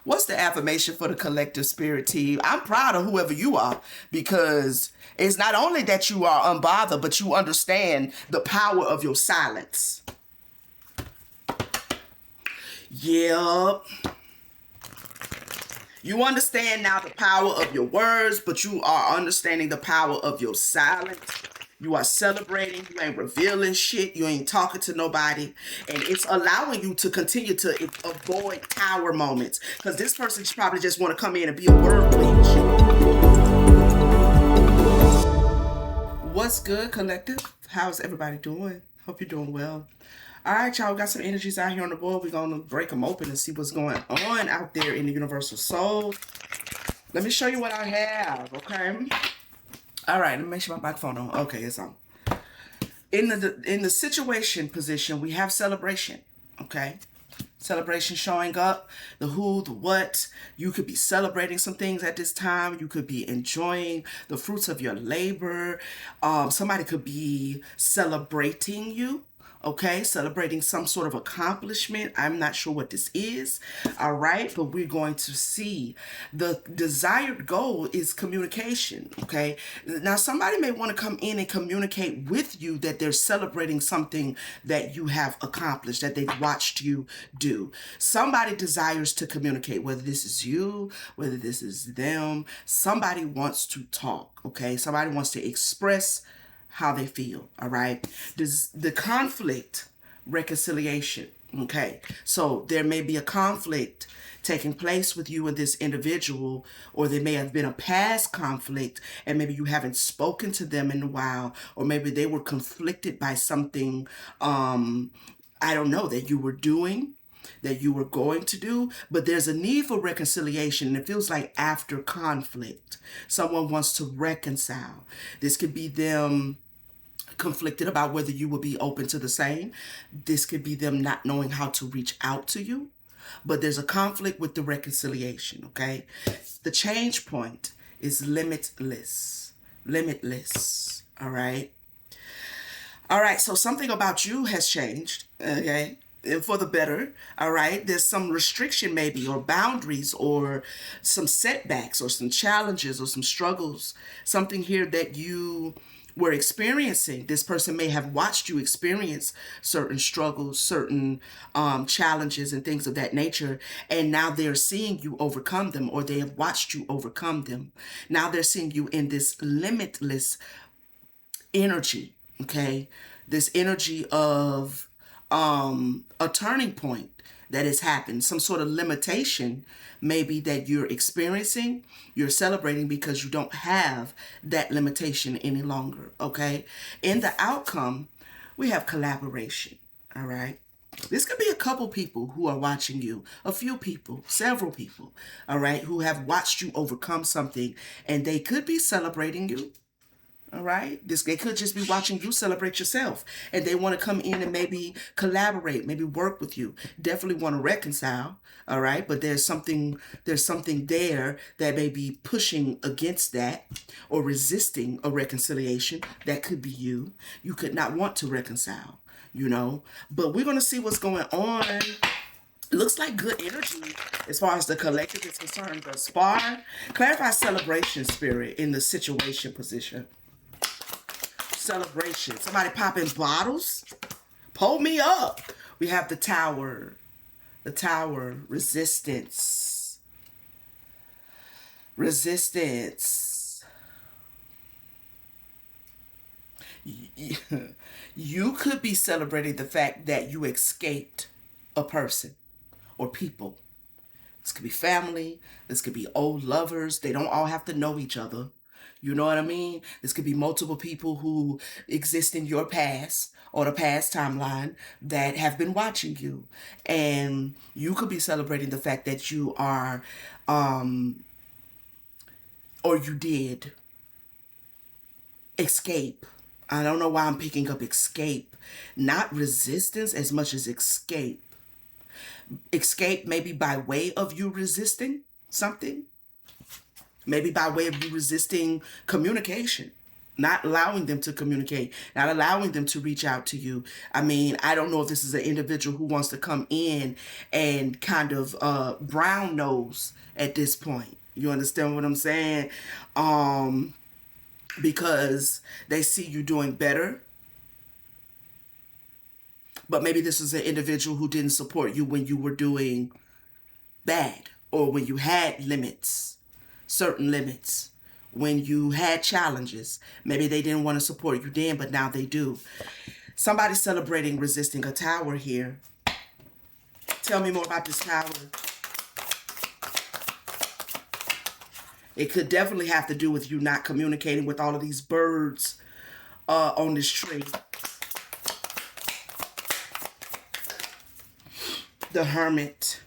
What's the affirmation for the collective spirit team? I'm proud of whoever you are, because it's not only that you are unbothered, but you understand the power of your silence. Yep. You understand now the power of your words, but you are understanding the power of your silence. You are celebrating. You ain't revealing shit. You ain't talking to nobody. And it's allowing you to continue to avoid tower moments. Because this person probably just want to come in and be a word witch. What's good, collective? How's everybody doing? Hope you're doing well. All right, y'all, we got some energies out here on the board. We're going to break them open and see what's going on out there in the universal soul. Let me show you what I have, okay? All right, let me make sure my microphone on. Okay, it's on. In the situation position, we have celebration, okay? Celebration showing up, the who, the what. You could be celebrating some things at this time. You could be enjoying the fruits of your labor. Somebody could be celebrating you. Okay, celebrating some sort of accomplishment. I'm not sure what this is. All right, but we're going to see. The desired goal is communication. Okay, now somebody may want to come in and communicate with you that they're celebrating something that you have accomplished, that they've watched you do. Somebody desires to communicate, whether this is you, whether this is them. Somebody wants to talk. Okay, somebody wants to express how they feel. All right, this the conflict reconciliation. Okay, so there may be a conflict taking place with you and this individual, or there may have been a past conflict and maybe you haven't spoken to them in a while, or maybe they were conflicted by something I don't know, that you were doing, that you were going to do, but there's a need for reconciliation. And it feels like after conflict, someone wants to reconcile. This could be them conflicted about whether you will be open to the same. This could be them not knowing how to reach out to you. But there's a conflict with the reconciliation, okay? The change point is limitless. Limitless, all right? All right, so something about you has changed, okay? And for the better, all right? There's some restriction maybe, or boundaries, or some setbacks, or some challenges, or some struggles. Something here that you were experiencing. This person may have watched you experience certain struggles, certain challenges and things of that nature, and now they're seeing you overcome them, or they have watched you overcome them. Now they're seeing you in this limitless energy, okay? This energy of a turning point that has happened, some sort of limitation maybe that you're experiencing, you're celebrating because you don't have that limitation any longer, okay? In the outcome, we have collaboration, all right? This could be a couple people who are watching you, a few people, several people, all right, who have watched you overcome something, and they could be celebrating you. All right. They could just be watching you celebrate yourself, and they want to come in and maybe collaborate, maybe work with you. Definitely want to reconcile. All right. But there's something there that may be pushing against that or resisting a reconciliation. That could be you. You could not want to reconcile, but we're going to see what's going on. Looks like good energy as far as the collective is concerned thus far. Clarify celebration spirit in the situation position. Celebration. Somebody popping bottles. Pull me up. We have the tower. The tower. Resistance. Resistance. You could be celebrating the fact that you escaped a person or people. This could be family. This could be old lovers. They don't all have to know each other. You know what I mean? This could be multiple people who exist in your past or the past timeline that have been watching you. And you could be celebrating the fact that you are, or you did escape. I don't know why I'm picking up escape. Not resistance as much as escape. Escape maybe by way of you resisting something. Maybe by way of you resisting communication. not allowing them to communicate, not allowing them to reach out to you. I mean, I don't know if this is an individual who wants to come in and kind of brown nose at this point. You understand what I'm saying? Because they see you doing better. But maybe this is an individual who didn't support you when you were doing bad, or when you had limits, certain limits, when you had challenges. Maybe they didn't want to support you then, but now they do. Somebody's celebrating resisting a tower here. Tell me more about this tower. It could definitely have to do with you not communicating with all of these birds on this tree. The Hermit.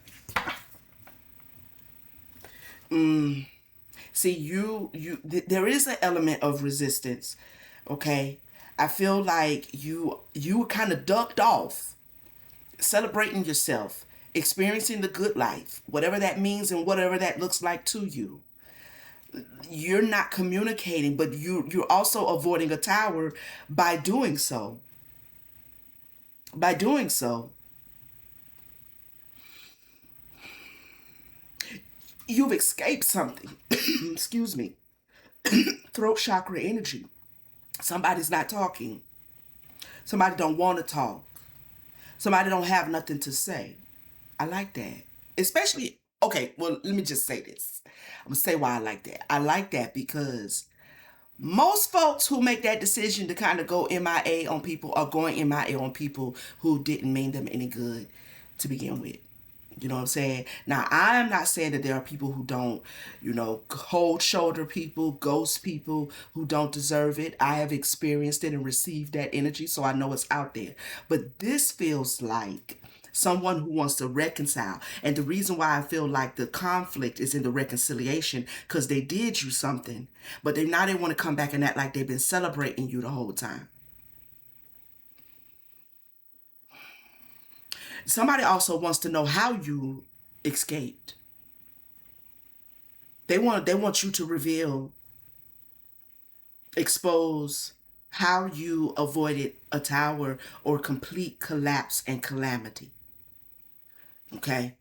See, there is an element of resistance, okay? I feel like you were kind of ducked off, celebrating yourself, experiencing the good life, whatever that means and whatever that looks like to you. You're not communicating, but you're also avoiding a tower by doing so. By doing so. You've escaped something. Excuse me. Throat chakra energy. Somebody's not talking. Somebody don't want to talk. Somebody don't have nothing to say. I like that. Especially, okay, well, let me just say this. I'm going to say why I like that. I like that because most folks who make that decision to kind of go MIA on people are going MIA on people who didn't mean them any good to begin with. You know what I'm saying? Now, I'm not saying that there are people who don't, cold shoulder people, ghost people who don't deserve it. I have experienced it and received that energy, so I know it's out there. But this feels like someone who wants to reconcile. And the reason why I feel like the conflict is in the reconciliation, because they did you something, but they want to come back and act like they've been celebrating you the whole time. Somebody also wants to know how you escaped. They want you to reveal, expose how you avoided a tower or complete collapse and calamity. Okay?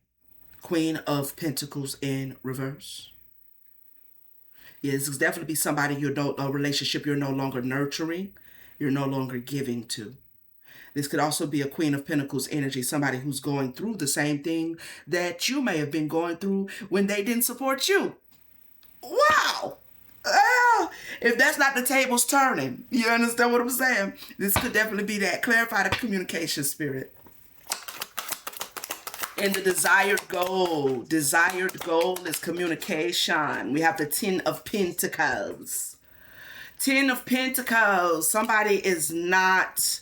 Queen of Pentacles in reverse. Yeah, this is definitely somebody a relationship you're no longer nurturing, you're no longer giving to. This could also be a Queen of Pentacles energy, somebody who's going through the same thing that you may have been going through when they didn't support you. Wow! If that's not the tables turning, you understand what I'm saying? This could definitely be that. Clarify the communication, spirit. And the desired goal. Desired goal is communication. We have the 10 of Pentacles. 10 of Pentacles. Somebody is not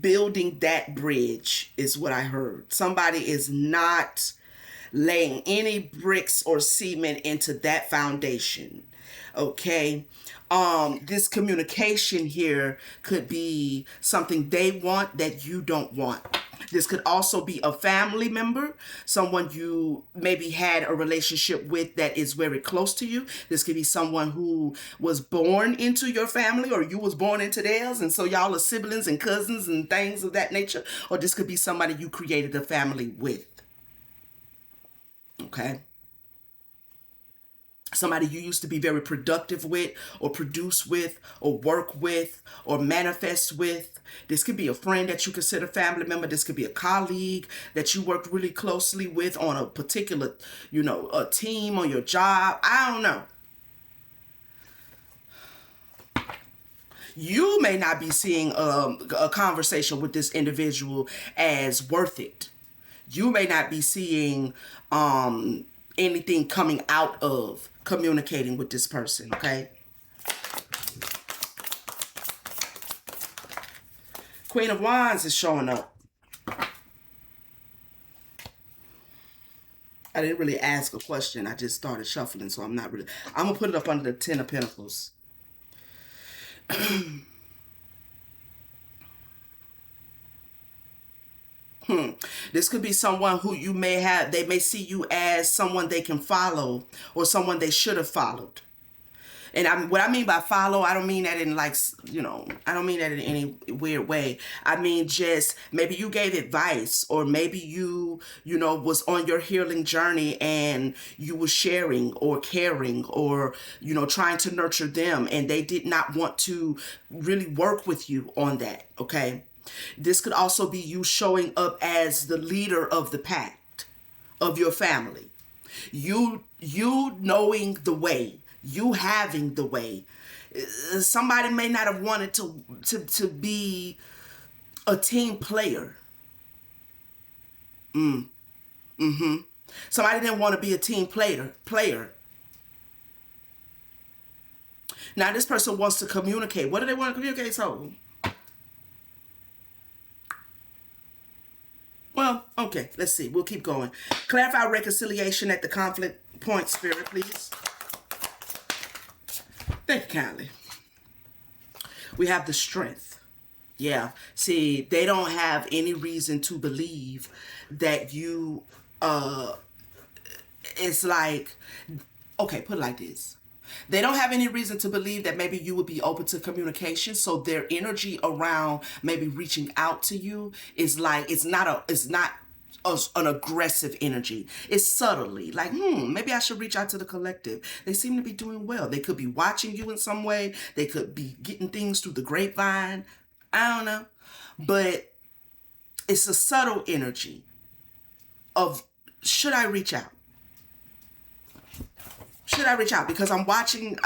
building that bridge, is what I heard. Somebody is not laying any bricks or cement into that foundation. Okay? This communication here could be something they want that you don't want. This could also be a family member, someone you maybe had a relationship with that is very close to you. This could be someone who was born into your family, or you was born into theirs, and so y'all are siblings and cousins and things of that nature. Or this could be somebody you created a family with. Okay? Somebody you used to be very productive with, or produce with, or work with, or manifest with. This could be a friend that you consider family member. This could be a colleague that you worked really closely with on a particular, a team on your job. I don't know. You may not be seeing a conversation with this individual as worth it. You may not be seeing anything coming out of communicating with this person, okay? Queen of Wands is showing up. I didn't really ask a question. I just started shuffling, so I'm going to put it up under the 10 of Pentacles. This could be someone who they may see you as someone they can follow, or someone they should have followed. And what I mean by follow, I don't mean that in like, I don't mean that in any weird way. I mean, just maybe you gave advice, or maybe was on your healing journey and you were sharing or caring or, trying to nurture them, and they did not want to really work with you on that. Okay. This could also be you showing up as the leader of the pack of your family. You knowing the way, you having the way. Somebody may not have wanted to be a team player. Somebody didn't want to be a team player. Now this person wants to communicate. What do they want to communicate? So, well, okay, let's see. We'll keep going. Clarify reconciliation at the conflict point, Spirit, please. Thank you kindly. We have the strength. Yeah. See, they don't have any reason to believe that you, it's like, okay, put it like this. They don't have any reason to believe that maybe you would be open to communication. So their energy around maybe reaching out to you is like, it's not an aggressive energy. It's subtly like, maybe I should reach out to the collective. They seem to be doing well. They could be watching you in some way. They could be getting things through the grapevine. I don't know. But it's a subtle energy of, should I reach out? Should I reach out? Because I'm watching,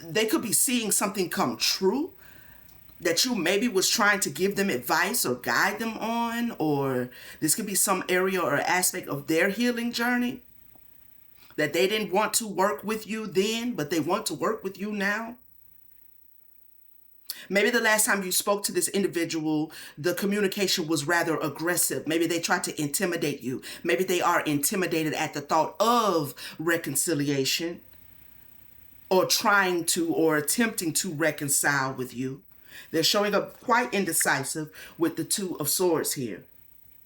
they could be seeing something come true that you maybe was trying to give them advice or guide them on, or this could be some area or aspect of their healing journey that they didn't want to work with you then, but they want to work with you now. Maybe the last time you spoke to this individual, the communication was rather aggressive. Maybe they tried to intimidate you. Maybe they are intimidated at the thought of reconciliation, or trying to or attempting to reconcile with you. They're showing up quite indecisive with the Two of Swords here.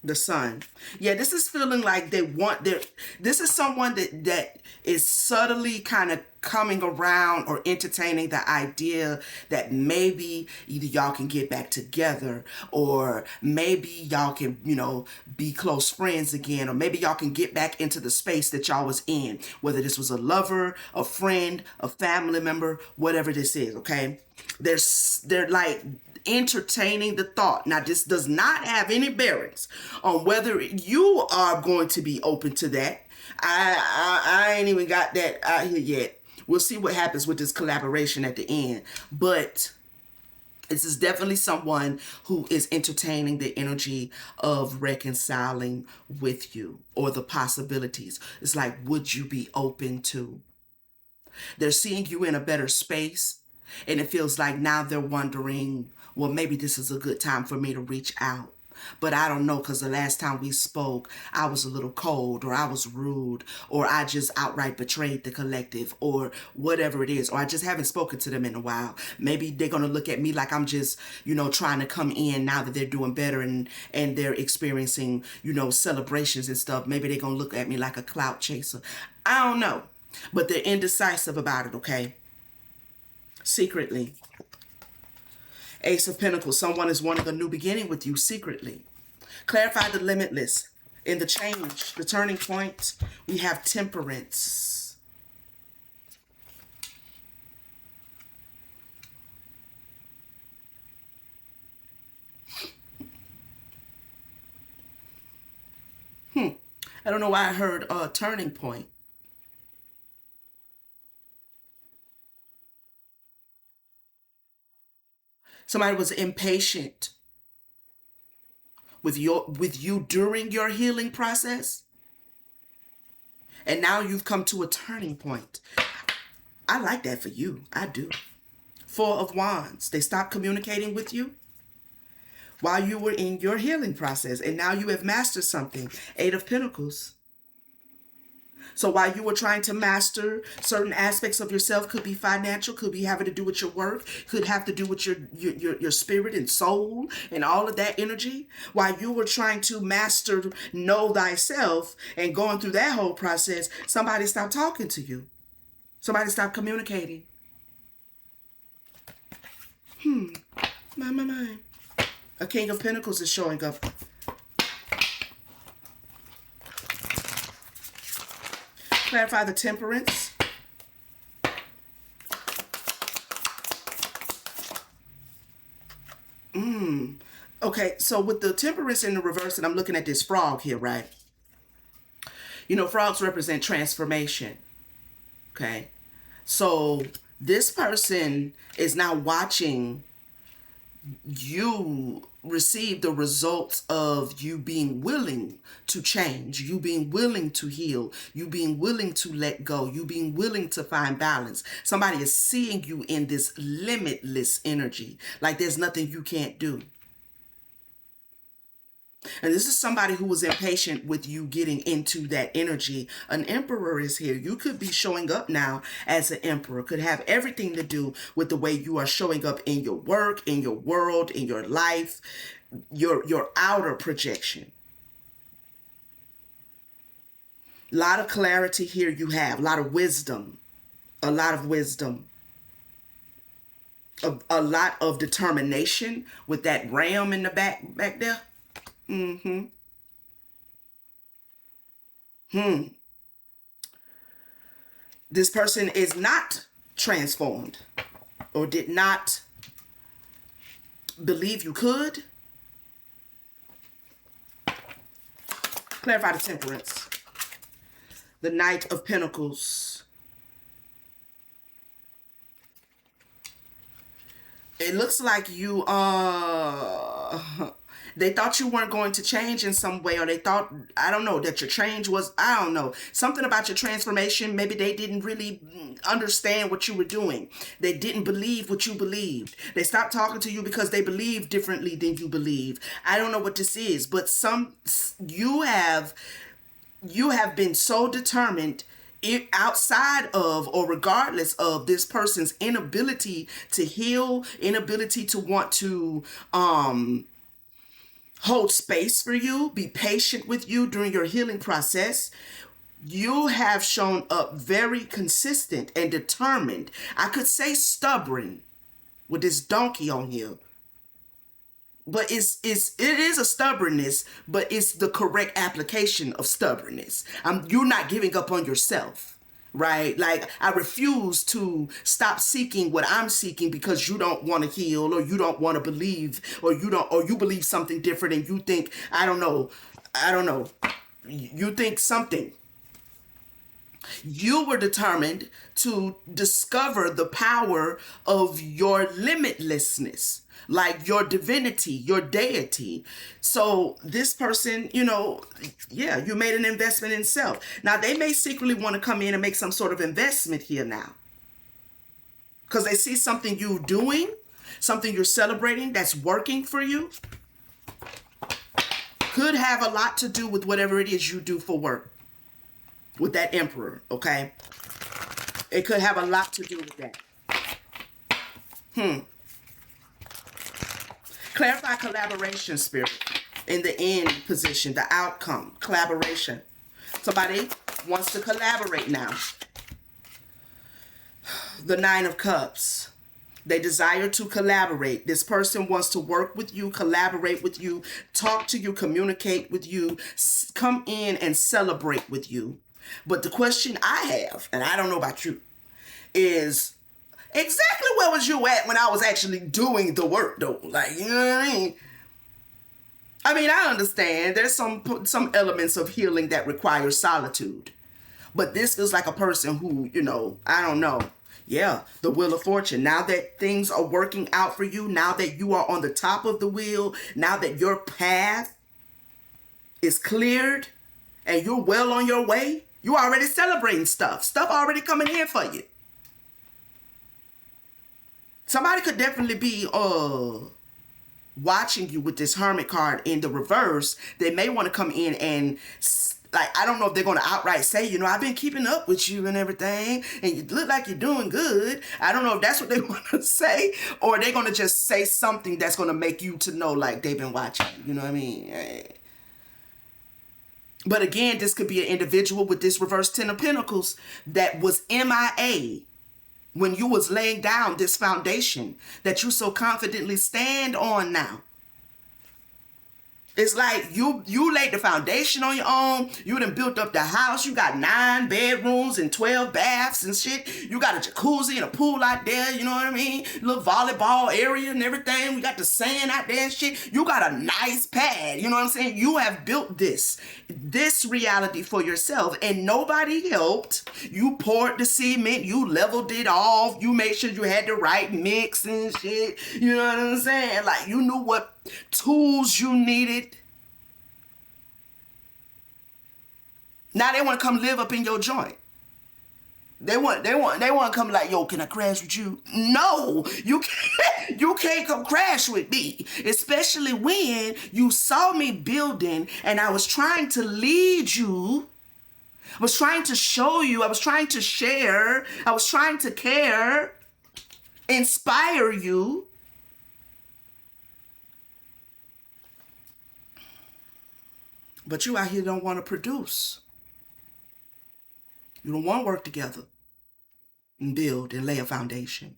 The Sun. Yeah, this is feeling like this is someone that is subtly kind of coming around or entertaining the idea that maybe either y'all can get back together, or maybe y'all can, be close friends again, or maybe y'all can get back into the space that y'all was in, whether this was a lover, a friend, a family member, whatever this is, okay? They're like entertaining the thought. Now, this does not have any bearings on whether you are going to be open to that. I ain't even got that out here yet. We'll see what happens with this collaboration at the end. But this is definitely someone who is entertaining the energy of reconciling with you, or the possibilities. It's like, would you be open to? They're seeing you in a better space, and it feels like now they're wondering, well, maybe this is a good time for me to reach out. But I don't know, because the last time we spoke, I was a little cold, or I was rude, or I just outright betrayed the collective, or whatever it is, or I just haven't spoken to them in a while. Maybe they're going to look at me like I'm just, trying to come in now that they're doing better and they're experiencing, celebrations and stuff. Maybe they're going to look at me like a clout chaser. I don't know. But they're indecisive about it, okay? Secretly. Ace of Pentacles. Someone is wanting a new beginning with you secretly. Clarify the limitless. In the change, the turning point, we have Temperance. I don't know why I heard turning point. Somebody was impatient with you during your healing process. And now you've come to a turning point. I like that for you. I do. Four of Wands. They stopped communicating with you while you were in your healing process. And now you have mastered something. Eight of Pentacles. So while you were trying to master certain aspects of yourself, could be financial, could be having to do with your work, could have to do with your spirit and soul and all of that energy. While you were trying to master, know thyself, and going through that whole process, somebody stopped talking to you. Somebody stop communicating. My. A King of Pentacles is showing up. Clarify the Temperance. Okay, so with the Temperance in the reverse, and I'm looking at this frog here, right? You know, frogs represent transformation. Okay. So this person is now watching you receive the results of you being willing to change, you being willing to heal, you being willing to let go, you being willing to find balance. Somebody is seeing you in this limitless energy, like there's nothing you can't do. And this is somebody who was impatient with you getting into that energy. An Emperor is here. You could be showing up now as an Emperor. Could have everything to do with the way you are showing up in your work, in your world, in your life, your outer projection. A lot of clarity here you have. A lot of wisdom. A lot of wisdom. A lot of determination with that ram in the back there. This person is not transformed or did not believe you could. Clarify the Temperance. The Knight of Pentacles. It looks like you they thought you weren't going to change in some way, or they thought, I don't know, that your change was, I don't know, something about your transformation. Maybe they didn't really understand what you were doing. They didn't believe what you believed. They stopped talking to you because they believed differently than you believe. I don't know what this is, but you have been so determined, outside of or regardless of this person's inability to heal, inability to want to hold space for you, be patient with you during your healing process. You have shown up very consistent and determined. I could say stubborn with this donkey on here. But it is a stubbornness, but it's the correct application of stubbornness. You're not giving up on yourself, right? Like, I refuse to stop seeking what I'm seeking because you don't want to heal, or you don't want to believe, or you believe something different, and you think, I don't know, you think something. You were determined to discover the power of your limitlessness, like your divinity, your deity. So this person, you made an investment in self. Now, they may secretly want to come in and make some sort of investment here now, because they see something you're doing, something you're celebrating that's working for you. Could have a lot to do with whatever it is you do for work. With that Emperor, okay? It could have a lot to do with that. Clarify collaboration, Spirit. In the end position, the outcome, collaboration. Somebody wants to collaborate now. The Nine of Cups. They desire to collaborate. This person wants to work with you, collaborate with you, talk to you, communicate with you, come in and celebrate with you. But the question I have, and I don't know about you, is exactly where was you at when I was actually doing the work, though? Like, you know what I mean? I understand there's some elements of healing that require solitude. But this feels like a person who, I don't know. Yeah, the Wheel of Fortune. Now that things are working out for you, now that you are on the top of the wheel, now that your path is cleared and you're well on your way, you already celebrating stuff already coming in for you. Somebody could definitely be watching you with this Hermit card in the reverse. They may want to come in and, like, I don't know if they're going to outright say, I've been keeping up with you and everything, and you look like you're doing good. I don't know if that's what they want to say, or they're going to just say something that's going to make you to know, like, they've been watching. You know what I mean? But again, this could be an individual with this reverse 10 of Pentacles that was MIA when you was laying down this foundation that you so confidently stand on now. It's like you laid the foundation on your own. You done built up the house. You got 9 bedrooms and 12 baths and shit. You got a jacuzzi and a pool out there. You know what I mean? Little volleyball area and everything. We got the sand out there and shit. You got a nice pad. You know what I'm saying? You have built this reality for yourself, and nobody helped. You poured the cement. You leveled it off. You made sure you had the right mix and shit. You know what I'm saying? Like, you knew what tools you needed. Now they want to come live up in your joint. They want to come like, yo, can I crash with you? No, you can't come crash with me. Especially when you saw me building and I was trying to lead you. I was trying to show you. I was trying to share. I was trying to care, inspire you. But you out here don't want to produce. You don't want to work together and build and lay a foundation.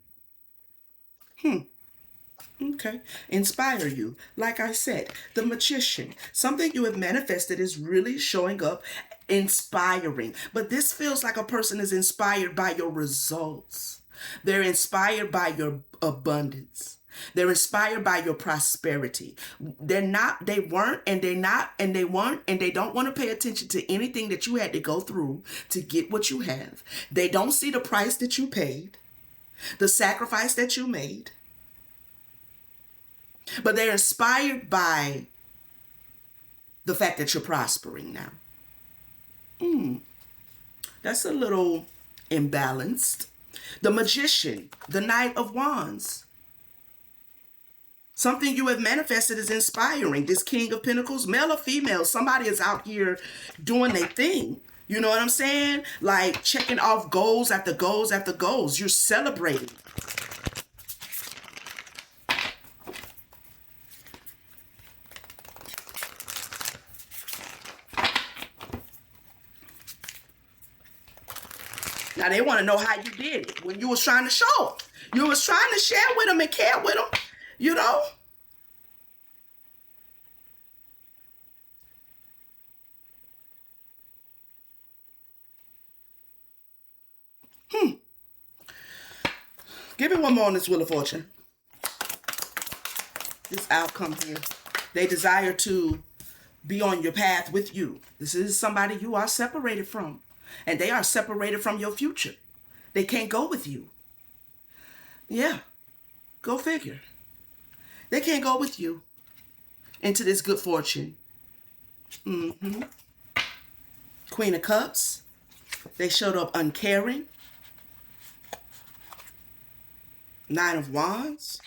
Okay. Inspire you. Like I said, the Magician. Something you have manifested is really showing up, inspiring. But this feels like a person is inspired by your results. They're inspired by your abundance. They're inspired by your prosperity. They weren't, and they don't want to pay attention to anything that you had to go through to get what you have. They don't see the price that you paid, the sacrifice that you made. But they're inspired by the fact that you're prospering now. That's a little imbalanced. The Magician, the Knight of Wands. Something you have manifested is inspiring. This King of Pentacles, male or female, somebody is out here doing their thing. You know what I'm saying? Like checking off goals after goals after goals. You're celebrating. Now they want to know how you did it when you was trying to show them. You was trying to share with them and care with them. You know? Give me one more on this Wheel of Fortune. This outcome here. They desire to be on your path with you. This is somebody you are separated from. And they are separated from your future. They can't go with you. Yeah. Go figure. They can't go with you into this good fortune. Queen of Cups. They showed up uncaring. Nine of Wands.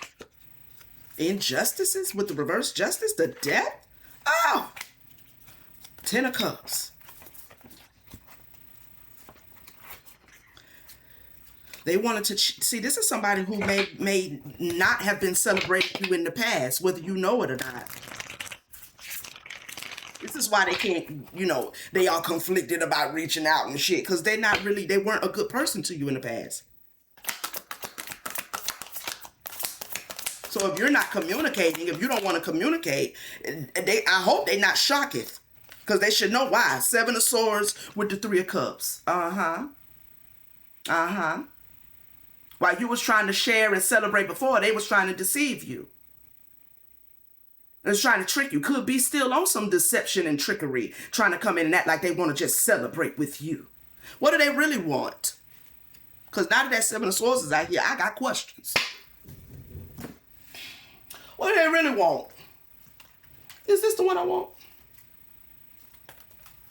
Injustices with the reverse justice. The Death. Oh. 10 of Cups. They wanted to see, this is somebody who may not have been celebrating you in the past, whether you know it or not. This is why they can't, they are conflicted about reaching out and shit, because they weren't a good person to you in the past. So if you're not communicating, if you don't want to communicate, I hope they not shocketh, because they should know why. 7 of Swords with the 3 of Cups. While you was trying to share and celebrate before, they was trying to deceive you. They was trying to trick you. Could be still on some deception and trickery, trying to come in and act like they want to just celebrate with you. What do they really want? Because now that 7 of Swords is out here, I got questions. What do they really want? Is this the one I want?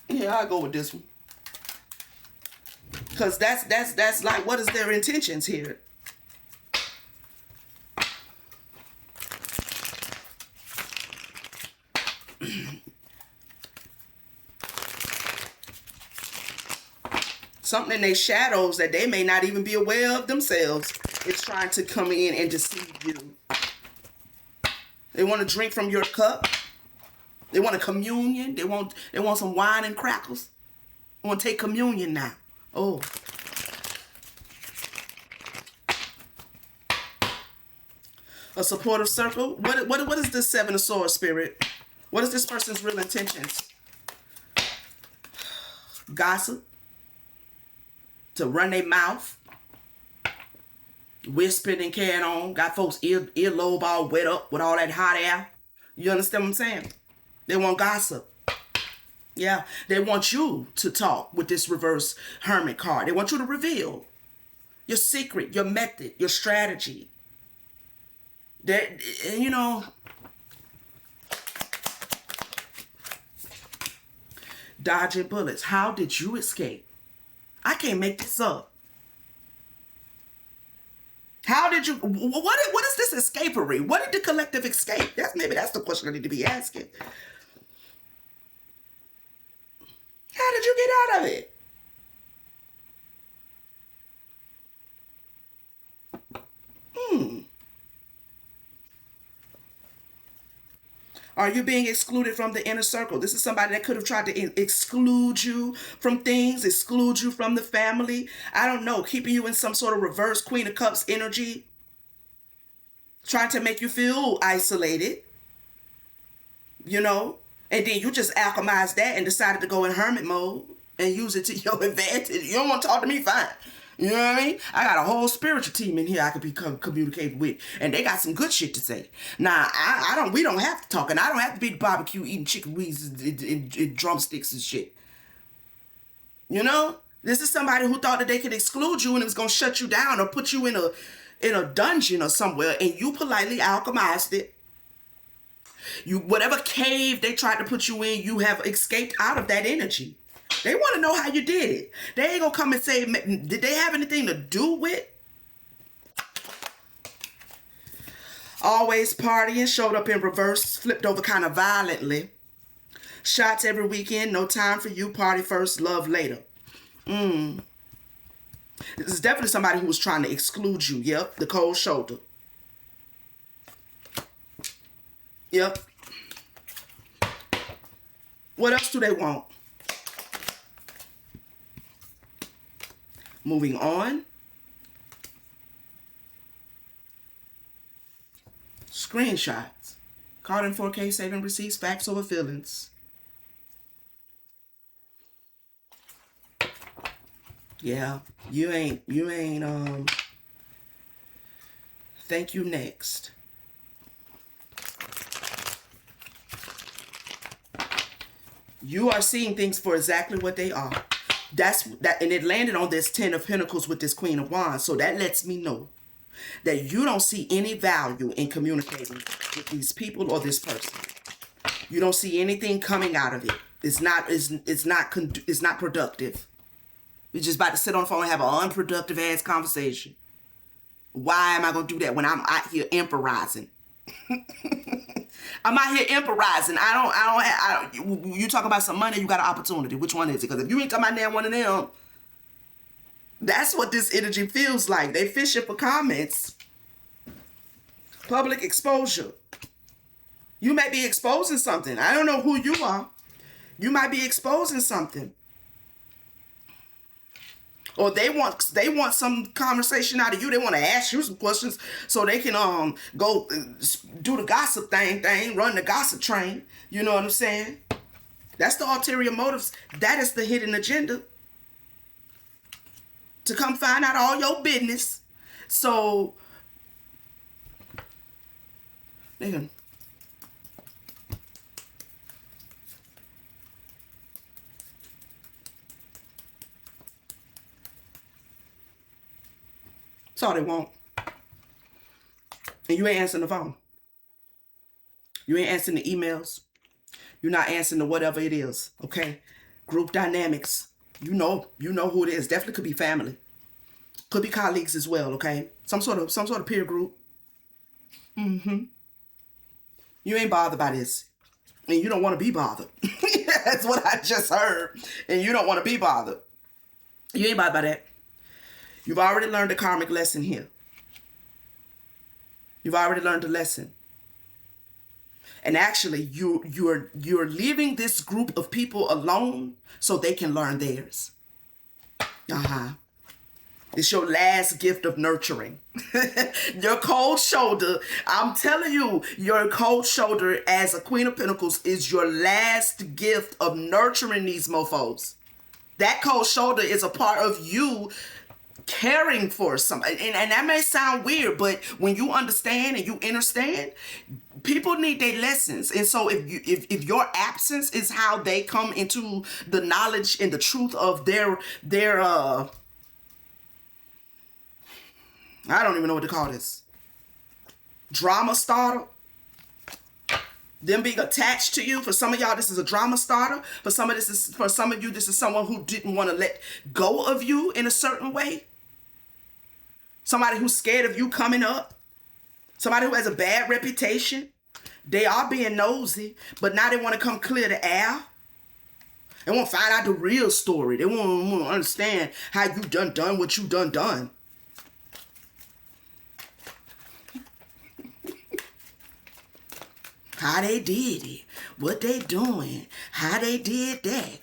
Yeah, I'll go with this one. Because that's like, what is their intentions here? Something in their shadows that they may not even be aware of themselves is trying to come in and deceive you. They want to drink from your cup. They want a communion. They want some wine and crackers. They want to take communion now. Oh. A supportive circle. What is this Seven of Swords, Spirit? What is this person's real intentions? Gossip. To run their mouth. Whispering and carrying on. Got folks earlobe all wet up with all that hot air. You understand what I'm saying? They want gossip. Yeah. They want you to talk with this reverse hermit card. They want you to reveal your secret, your method, your strategy. That, you know, dodging bullets. How did you escape? I can't make this up. How did you, what is this escapery? What did the collective escape? Maybe that's the question I need to be asking. How did you get out of it? Are you being excluded from the inner circle? This is somebody that could have tried to exclude you from things, exclude you from the family. I don't know, keeping you in some sort of reverse Queen of Cups energy. Trying to make you feel isolated. You know? And then you just alchemized that and decided to go in hermit mode and use it to your advantage. You don't want to talk to me? Fine. You know what I mean? I got a whole spiritual team in here I could be communicating with, and they got some good shit to say. Now, we don't have to talk, and I don't have to be at the barbecue eating chicken wings and drumsticks and shit. You know? This is somebody who thought that they could exclude you and it was going to shut you down or put you in a dungeon or somewhere, and you politely alchemized it. Whatever cave they tried to put you in, you have escaped out of that energy. They want to know how you did it. They ain't going to come and say, did they have anything to do with? Always partying, showed up in reverse, flipped over kind of violently. Shots every weekend, no time for you, party first, love later. This is definitely somebody who was trying to exclude you. Yep, the cold shoulder. Yep. What else do they want? Moving on. Screenshots. Caught in 4K, saving receipts, facts over feelings. Yeah, you ain't, thank you next. You are seeing things for exactly what they are. And it landed on this 10 of Pentacles with this Queen of Wands. So that lets me know that you don't see any value in communicating with these people or this person. You don't see anything coming out of it. It's not productive. You're just about to sit on the phone and have an unproductive ass conversation. Why am I going to do that when I'm out here emperizing? I'm out here emperizing. You talk about some money, you got an opportunity. Which one is it? Because if you ain't talking about that one of them, that's what this energy feels like. They fishing for comments. Public exposure. You may be exposing something. I don't know who you are. You might be exposing something. Or they want some conversation out of you. They want to ask you some questions so they can go do the gossip thing, run the gossip train. You know what I'm saying? That's the ulterior motives. That is the hidden agenda. To come find out all your business. So, nigga. That's all they want. And you ain't answering the phone. You ain't answering the emails. You're not answering the whatever it is. Okay? Group dynamics. You know who it is. Definitely could be family. Could be colleagues as well, okay? Some sort of peer group. You ain't bothered by this. And you don't want to be bothered. That's what I just heard. And you don't want to be bothered. You ain't bothered by that. You've already learned a karmic lesson here. You've already learned a lesson. And actually, you're leaving this group of people alone so they can learn theirs. It's your last gift of nurturing. Your cold shoulder, I'm telling you, your cold shoulder as a Queen of Pentacles is your last gift of nurturing these mofos. That cold shoulder is a part of you caring for somebody. And that may sound weird, but when you understand and you understand, people need their lessons. And so if your absence is how they come into the knowledge and the truth of their I don't even know what to call this. Drama starter. Them being attached to you. For some of y'all, this is a drama starter. For some of you, this is someone who didn't want to let go of you in a certain way. Somebody who's scared of you coming up. Somebody who has a bad reputation. They are being nosy, but now they want to come clear the air. They want to find out the real story. They want to understand how you done what you done. How they did it, what they doing, how they did that.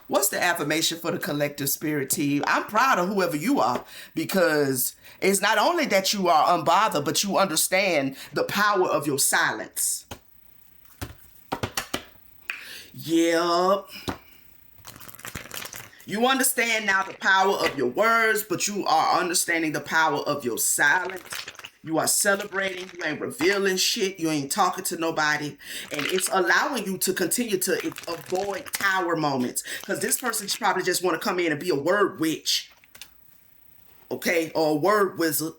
What's the affirmation for the collective spirit team? I'm proud of whoever you are, because it's not only that you are unbothered, but you understand the power of your silence. Yep. You understand now the power of your words, but you are understanding the power of your silence. You are celebrating. You ain't revealing shit. You ain't talking to nobody. And it's allowing you to continue to avoid tower moments. Because this person probably just want to come in and be a word witch. Okay? Or a word wizard.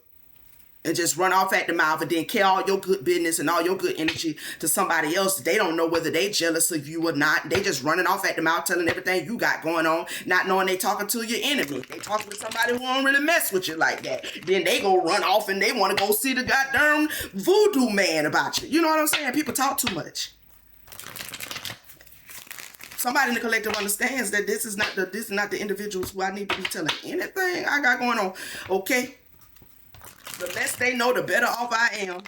And just run off at the mouth and then carry all your good business and all your good energy to somebody else. They don't know whether they jealous of you or not. They just running off at the mouth telling everything you got going on, not knowing they talking to your enemy. They talking to somebody who don't really mess with you like that. Then they go run off and they want to go see the goddamn voodoo man about you. You know what I'm saying? People talk too much. Somebody in the collective understands that this is not the individuals who I need to be telling anything I got going on. Okay? The less they know, the better off I am.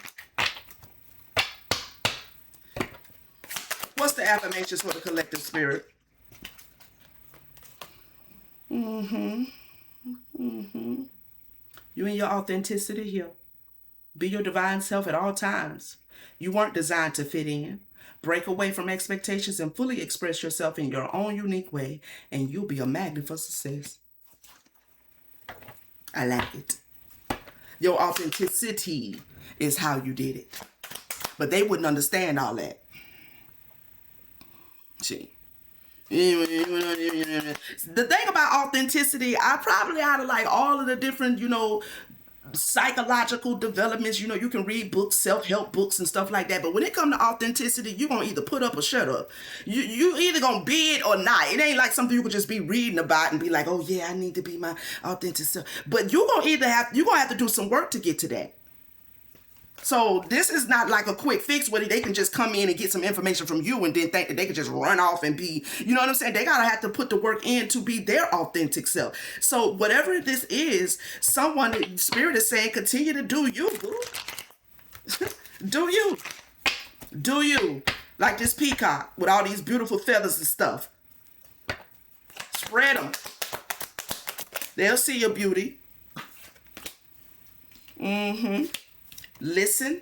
What's the affirmations for the collective spirit? You and your authenticity here. Be your divine self at all times. You weren't designed to fit in. Break away from expectations and fully express yourself in your own unique way, and you'll be a magnet for success. I like it. Your authenticity is how you did it. But they wouldn't understand all that. See. The thing about authenticity, I probably out of like all of the different, psychological developments, you can read books, self-help books and stuff like that. But when it comes to authenticity, you're going to either put up or shut up. You either going to be it or not. It ain't like something you could just be reading about and be like, oh yeah, I need to be my authentic self. But you're going to have to do some work to get to that. So this is not like a quick fix where they can just come in and get some information from you and then think that they can just run off and be, you know what I'm saying? They gotta have to put the work in to be their authentic self. So whatever this is, someone, Spirit is saying, continue to do you, boo. Do you. Do you. Like this peacock with all these beautiful feathers and stuff. Spread them. They'll see your beauty. Listen.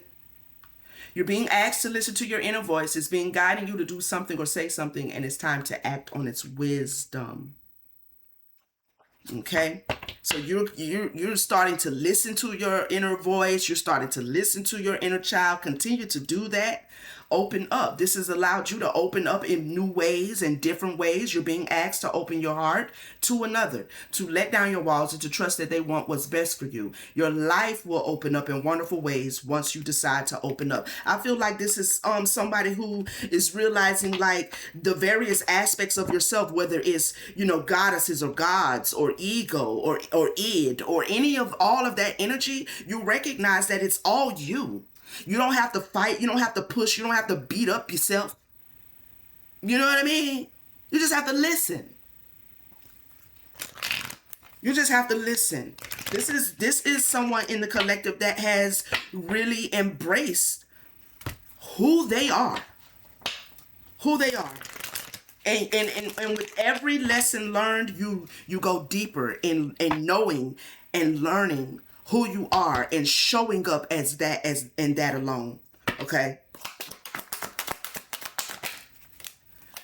You're being asked to listen to your inner voice. It's being guiding you to do something or say something, and it's time to act on its wisdom. Okay? So you're starting to listen to your inner voice. You're starting to listen to your inner child. Continue to do that. Open up. This has allowed you to open up in new ways and different ways. You're being asked to open your heart to another, to let down your walls and to trust that they want what's best for you. Your life will open up in wonderful ways once you decide to open up. I feel like this is somebody who is realizing like the various aspects of yourself, whether it's, goddesses or gods or ego or id or any of all of that energy. You recognize that it's all you. You don't have to fight. You don't have to push. You don't have to beat up yourself. You know what I mean? You just have to listen. You just have to listen. This is someone in the collective that has really embraced who they are. Who they are. And with every lesson learned, you go deeper in knowing and learning who you are and showing up as that, as and that alone. Okay.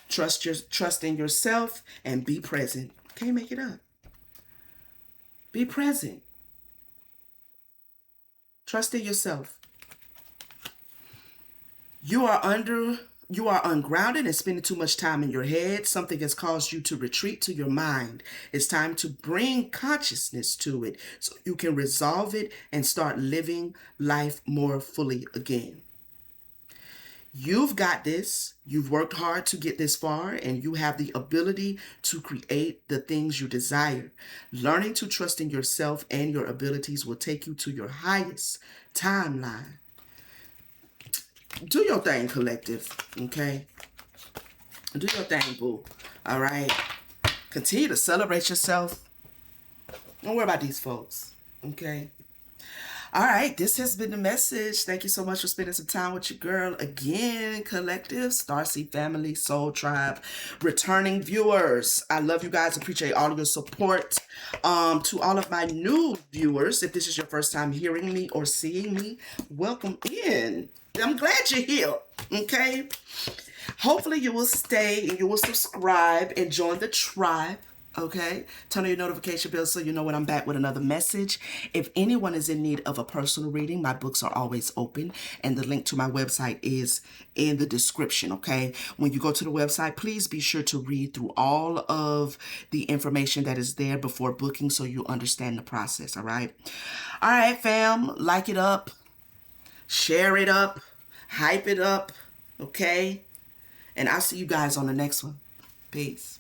Trust in yourself and be present. Can't make it up. Be present. Trust in yourself. You are ungrounded and spending too much time in your head. Something has caused you to retreat to your mind. It's time to bring consciousness to it so you can resolve it and start living life more fully again. You've got this. You've worked hard to get this far, and you have the ability to create the things you desire. Learning to trust in yourself and your abilities will take you to your highest timeline. Do your thing, collective. Okay? Do your thing, boo. All right? Continue to celebrate yourself. Don't worry about these folks. Okay? All right, this has been the message. Thank you so much for spending some time with your girl again, collective, Starseed family, soul tribe, returning viewers. I love you guys. Appreciate all of your support. To all of my new viewers, if this is your first time hearing me or seeing me, welcome in. I'm glad you're here. Okay. Hopefully you will stay and you will subscribe and join the tribe. Okay, turn on your notification bell so you know when I'm back with another message. If anyone is in need of a personal reading, my books are always open, and the link to my website is in the description. Okay, when you go to the website, please be sure to read through all of the information that is there before booking so you understand the process. All right, fam, like it up, share it up, hype it up. Okay, and I'll see you guys on the next one. Peace.